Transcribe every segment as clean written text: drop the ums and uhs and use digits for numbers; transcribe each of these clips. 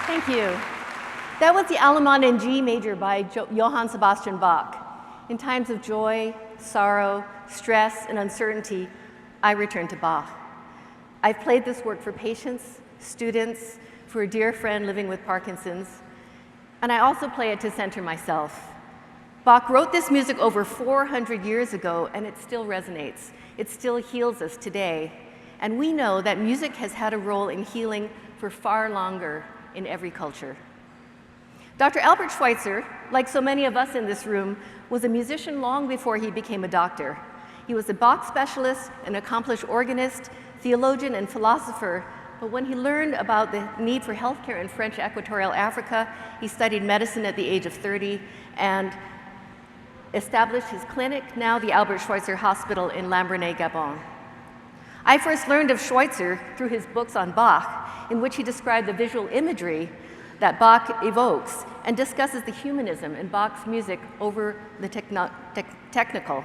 Thank you. That was the Allemande in G major by Johann Sebastian Bach. In times of joy, sorrow, stress, and uncertainty, I return to Bach. I've played this work for patients, students, for a dear friend living with Parkinson's, and I also play it to center myself. Bach wrote this music over 400 years ago, and it still resonates. It still heals us today. And we know that music has had a role in healing for far longer in every culture. Dr. Albert Schweitzer, like so many of us in this room, was a musician long before he became a doctor. He was a Bach specialist, an accomplished organist, theologian, and philosopher, but when he learned about the need for healthcare in French Equatorial Africa, he studied medicine at the age of 30 and established his clinic, now the Albert Schweitzer Hospital in Lambaréné, Gabon. I first learned of Schweitzer through his books on Bach, in which he described the visual imagery that Bach evokes and discusses the humanism in Bach's music over the technical.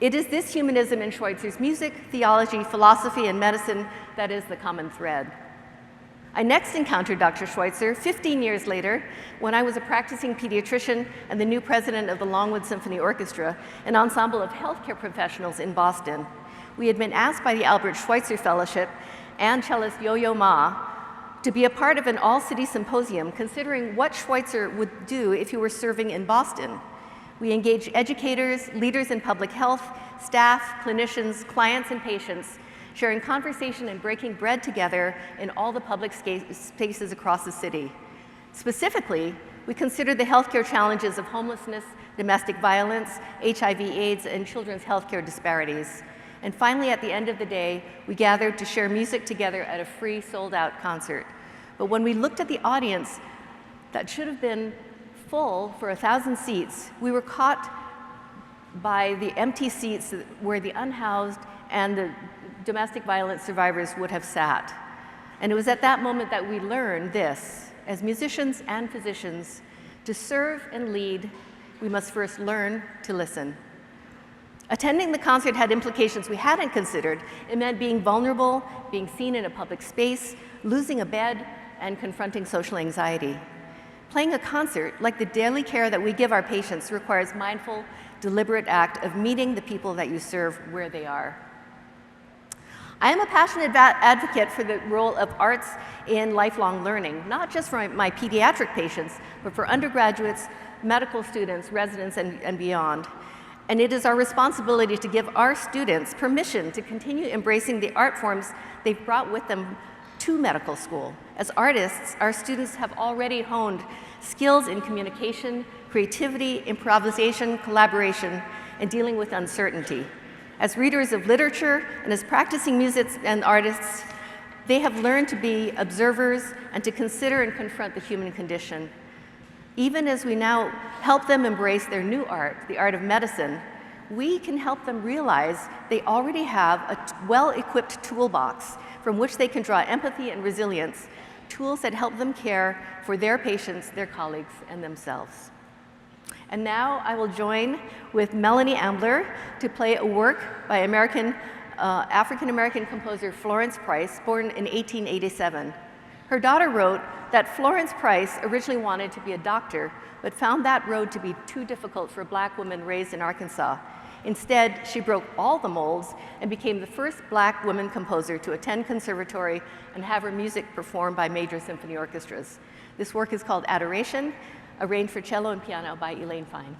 It is this humanism in Schweitzer's music, theology, philosophy, and medicine that is the common thread. I next encountered Dr. Schweitzer 15 years later when I was a practicing pediatrician and the new president of the Longwood Symphony Orchestra, an ensemble of healthcare professionals in Boston. We had been asked by the Albert Schweitzer Fellowship and cellist Yo-Yo Ma to be a part of an all-city symposium considering what Schweitzer would do if he were serving in Boston. We engaged educators, leaders in public health, staff, clinicians, clients, and patients, sharing conversation and breaking bread together in all the public spaces across the city. Specifically, we considered the healthcare challenges of homelessness, domestic violence, HIV/AIDS, and children's healthcare disparities. And finally, at the end of the day, we gathered to share music together at a free, sold-out concert. But when we looked at the audience that should have been full for 1,000 seats, we were caught by the empty seats where the unhoused and the domestic violence survivors would have sat. And it was at that moment that we learned this: as musicians and physicians, to serve and lead, we must first learn to listen. Attending the concert had implications we hadn't considered. It meant being vulnerable, being seen in a public space, losing a bed, and confronting social anxiety. Playing a concert, like the daily care that we give our patients, requires mindful, deliberate act of meeting the people that you serve where they are. I am a passionate advocate for the role of arts in lifelong learning, not just for my pediatric patients, but for undergraduates, medical students, residents, and beyond. And it is our responsibility to give our students permission to continue embracing the art forms they've brought with them to medical school. As artists, our students have already honed skills in communication, creativity, improvisation, collaboration, and dealing with uncertainty. As readers of literature and as practicing musicians and artists, they have learned to be observers and to consider and confront the human condition. Even as we now help them embrace their new art, the art of medicine, we can help them realize they already have a well-equipped toolbox from which they can draw empathy and resilience, tools that help them care for their patients, their colleagues, and themselves. And now I will join with Melanie Ambler to play a work by African-American composer Florence Price, born in 1887. Her daughter wrote that Florence Price originally wanted to be a doctor, but found that road to be too difficult for a Black woman raised in Arkansas. Instead, she broke all the molds and became the first Black woman composer to attend conservatory and have her music performed by major symphony orchestras. This work is called Adoration, arranged for cello and piano by Elaine Fine.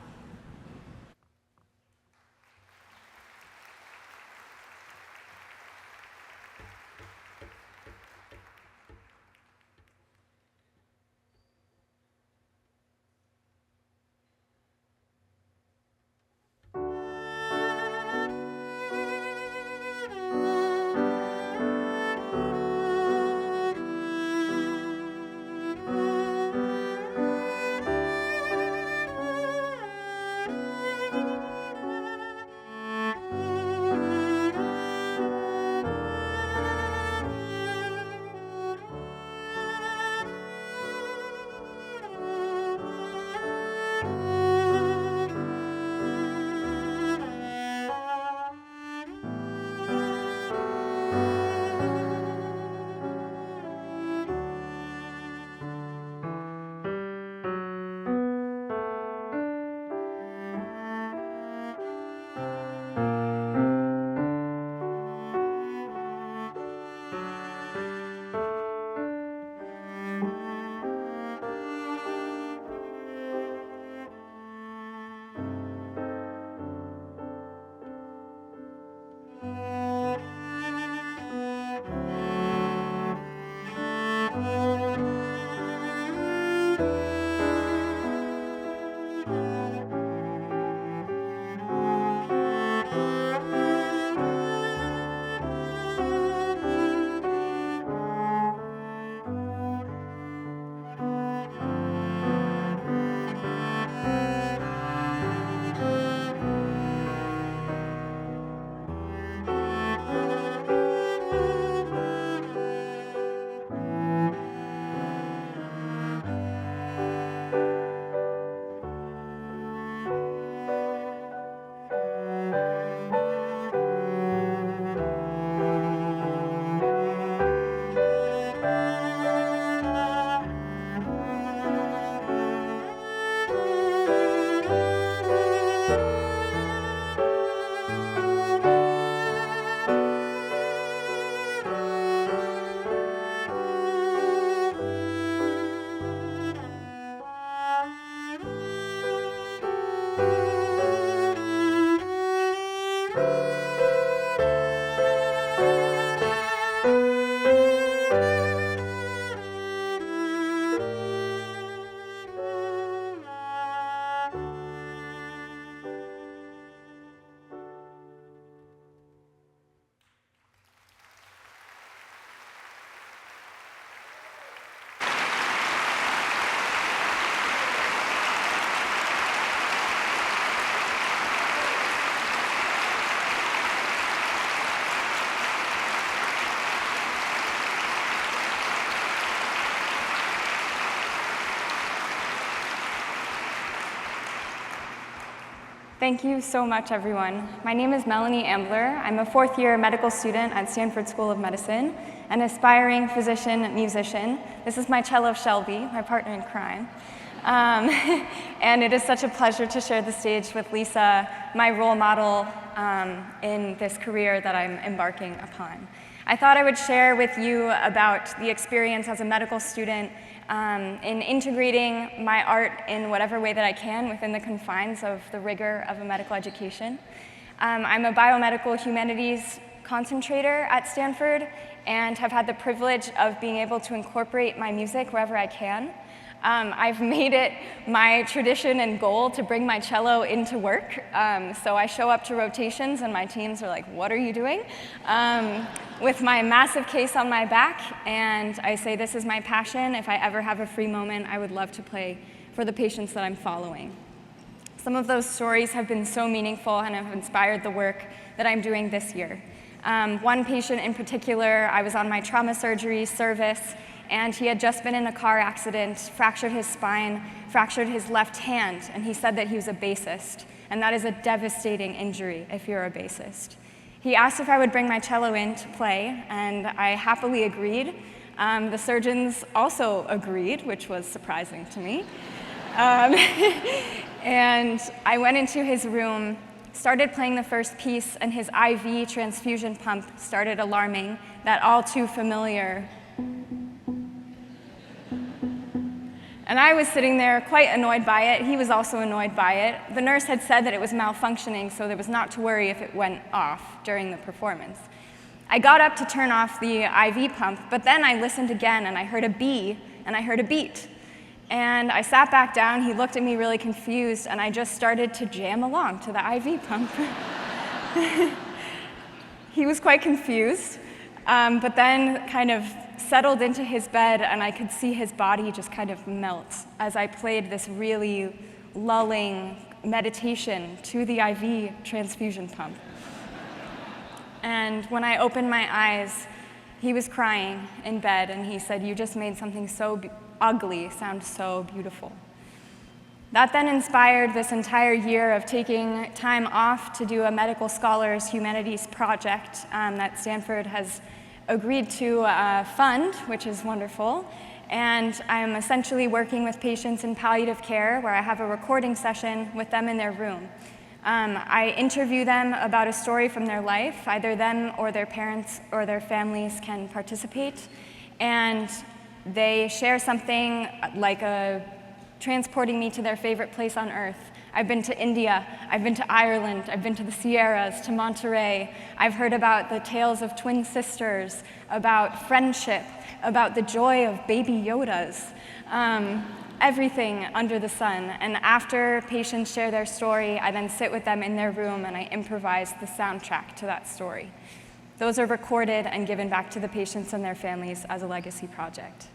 Thank you so much, everyone. My name is Melanie Ambler. I'm a fourth-year medical student at Stanford School of Medicine, an aspiring physician-musician. This is my cello, Shelby, my partner in crime. And it is such a pleasure to share the stage with Lisa, my role model in this career that I'm embarking upon. I thought I would share with you about the experience as a medical student in integrating my art in whatever way that I can within the confines of the rigor of a medical education. I'm a biomedical humanities concentrator at Stanford and have had the privilege of being able to incorporate my music wherever I can. I've made it my tradition and goal to bring my cello into work. So I show up to rotations and my teams are like, what are you doing? With my massive case on my back, and I say this is my passion. If I ever have a free moment, I would love to play for the patients that I'm following. Some of those stories have been so meaningful and have inspired the work that I'm doing this year. One patient in particular, I was on my trauma surgery service, and he had just been in a car accident, fractured his spine, fractured his left hand, and he said that he was a bassist, and that is a devastating injury if you're a bassist. He asked if I would bring my cello in to play, and I happily agreed. The surgeons also agreed, which was surprising to me. And I went into his room, started playing the first piece, and his IV transfusion pump started alarming, that all too familiar. And I was sitting there quite annoyed by it. He was also annoyed by it. The nurse had said that it was malfunctioning, so there was not to worry if it went off during the performance. I got up to turn off the IV pump, but then I listened again, and I heard a B, and I heard a beat. And I sat back down, he looked at me really confused, and I just started to jam along to the IV pump. He was quite confused, but then kind of settled into his bed, and I could see his body just kind of melt as I played this really lulling meditation to the IV transfusion pump. And when I opened my eyes, he was crying in bed, and he said, "You just made something so ugly sound so beautiful." That then inspired this entire year of taking time off to do a medical scholars humanities project that Stanford has agreed to fund, which is wonderful. And I'm essentially working with patients in palliative care where I have a recording session with them in their room. I interview them about a story from their life. Either them or their parents or their families can participate. And they share something like transporting me to their favorite place on earth. I've been to India, I've been to Ireland, I've been to the Sierras, to Monterey. I've heard about the tales of twin sisters, about friendship, about the joy of baby Yodas, everything under the sun. And after patients share their story, I then sit with them in their room and I improvise the soundtrack to that story. Those are recorded and given back to the patients and their families as a legacy project.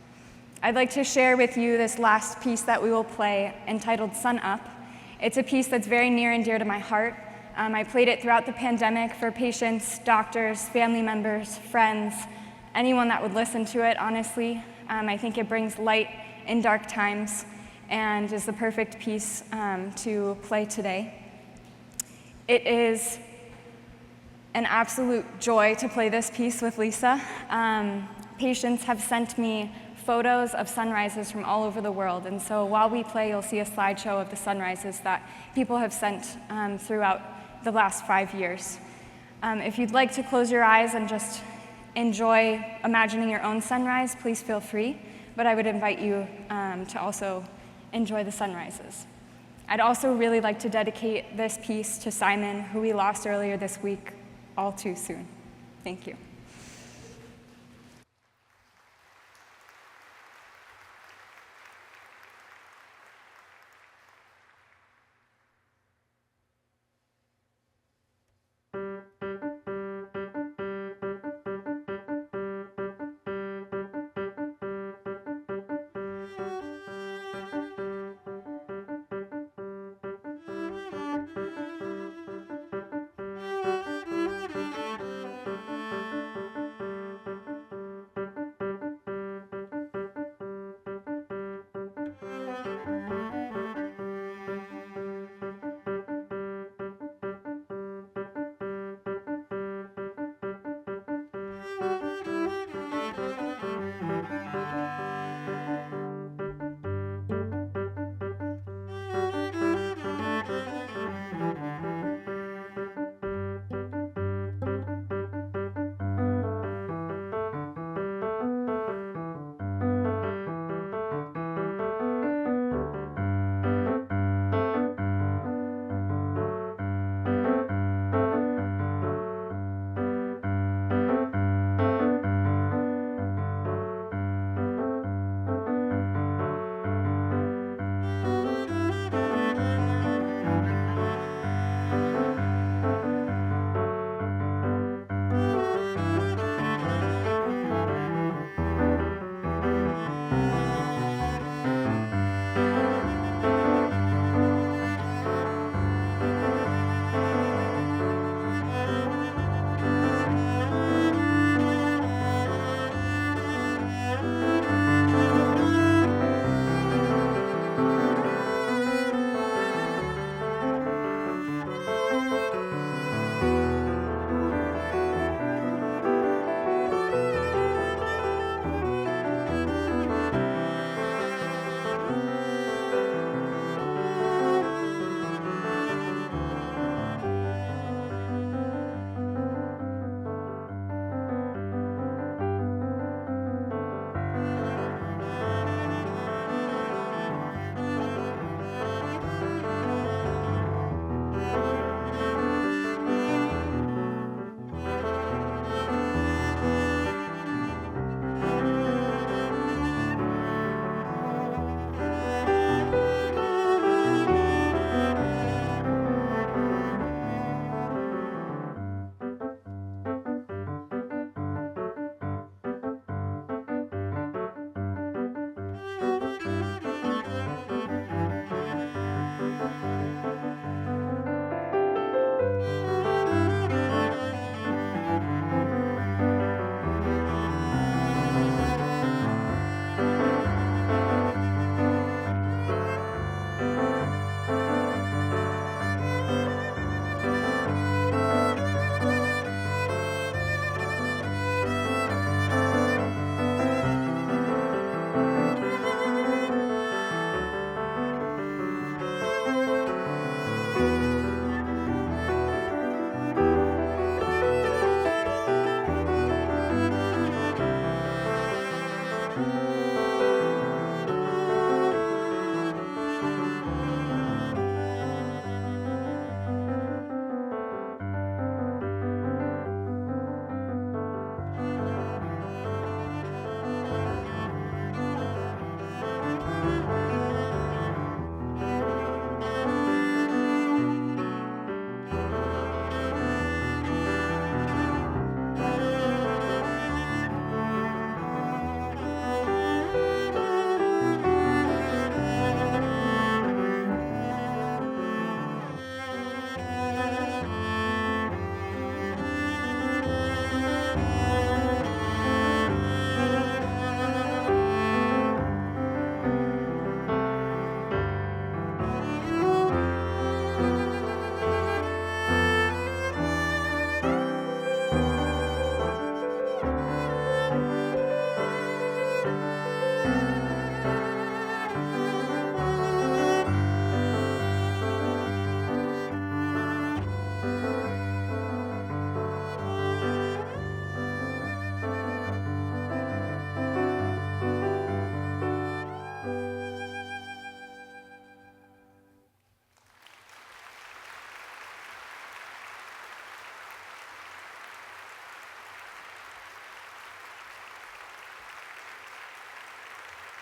I'd like to share with you this last piece that we will play entitled Sun Up. It's a piece that's very near and dear to my heart. I played it throughout the pandemic for patients, doctors, family members, friends, anyone that would listen to it, honestly. I think it brings light in dark times and is the perfect piece to play today. It is an absolute joy to play this piece with Lisa. Patients have sent me photos of sunrises from all over the world, and so while we play, you'll see a slideshow of the sunrises that people have sent throughout the last 5 years. If you'd like to close your eyes and just enjoy imagining your own sunrise, please feel free, but I would invite you to also enjoy the sunrises. I'd also really like to dedicate this piece to Simon, who we lost earlier this week, all too soon. Thank you.